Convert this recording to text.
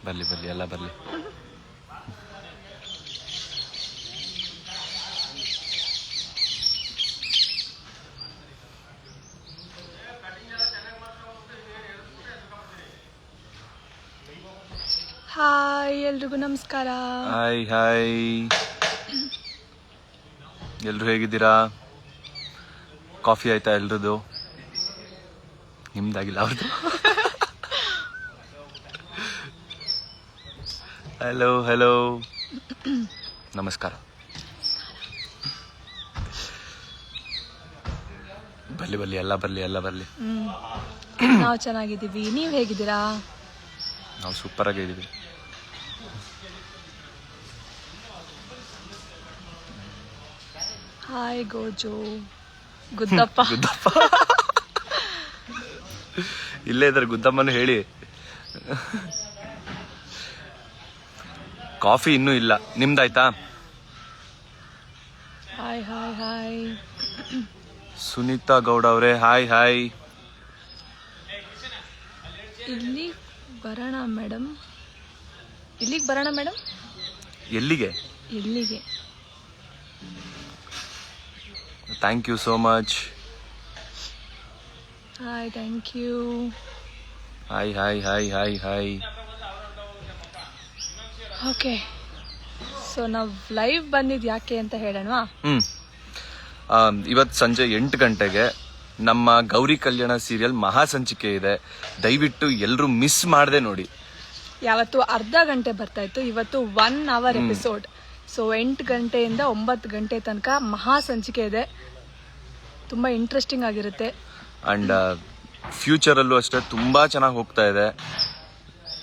ಬರ್ಲಿ ಬರ್ಲಿ ಎಲ್ಲ ಬರ್ಲಿ. ಹಾಯ್ ಎಲ್ರಿಗೂ ನಮಸ್ಕಾರ. ಹಾಯ್ ಹಾಯ್, ಎಲ್ರು ಹೇಗಿದ್ದೀರಾ? ಕಾಫಿ ಆಯ್ತಾ ಎಲ್ರದ್ದು? ನಿಮ್ದಾಗಿಲ್ಲ ಅವ್ರದ್ದು? ಹಲೋ ಹಲೋ, ನಮಸ್ಕಾರ. ಬರ್ಲಿ ಬರ್ಲಿ ಎಲ್ಲ ಬರ್ಲಿ ಎಲ್ಲ ಬರ್ಲಿ. ನಾವು ಚೆನ್ನಾಗಿದ್ದೀವಿ, ನೀವು ಹೇಗಿದ್ದೀರಾ? ನಾವು ಸೂಪರ್ ಆಗಿದ್ದೀವಿ. ಹಾಯ್ ಗೋಜು, ಗುದ್ದಪ್ಪ. ಗುದ್ದಪ್ಪ ಇಲ್ಲೇ ಇದ್ದಾರೆ, ಗುದ್ದಮ್ಮನು ಹೇಳಿ. ಕಾಫಿ ಇನ್ನೂ ಇಲ್ಲ, ನಿಮ್ದಾಯ್ತಾ? Hi hi hi. Sunita Gowda ಅವರೇ ಹಾಯ್ ಹಾಯ್. ಇಲ್ಲಿ ಬರೋಣ ಮೇಡಮ್, ಇಲ್ಲಿಗೆ ಬರೋಣ ಮೇಡಮ್. ಎಲ್ಲಿಗೆ? ಇಲ್ಲಿಗೆ. Thank you so much. Hi, thank you. Hi hi hi hi hi. Okay, so ನಾವು ಲೈವ್ ಬಂದಿದ್ದು ಯಾಕೆ ಅಂತ ಹೇಳೋಣವಾ? ಇವತ್ತು ಸಂಜೆ 8 ಗಂಟೆಗೆ ನಮ್ಮ ಗೌರಿ ಕಲ್ಯಾಣ ಸೀರಿಯಲ್ ಮಹಾಸಂಚಿಕೆ ಇದೆ. ದಯವಿಟ್ಟು ಎಲ್ಲರೂ ಮಿಸ್ ಮಾಡದೆ ನೋಡಿ. ಯಾವತ್ತು ಅರ್ಧ ಗಂಟೆ ಬರ್ತಾ ಇತ್ತು, ಇವತ್ತು 1 ಅವರ್ ಎಪಿಸೋಡ್. ಸೊ 8 ಗಂಟೆಯಿಂದ 9 ಗಂಟೆ ತನಕ ಮಹಾ ಸಂಚಿಕೆ ಇದೆ. ತುಂಬಾ ಇಂಟ್ರೆಸ್ಟಿಂಗ್ ಆಗಿರುತ್ತೆ. ಅಂಡ್ ಫ್ಯೂಚರ್ ಅಲ್ಲೂ ಅಷ್ಟೇ ತುಂಬಾ ಚೆನ್ನಾಗಿ ಹೋಗ್ತಾ ಇದೆ.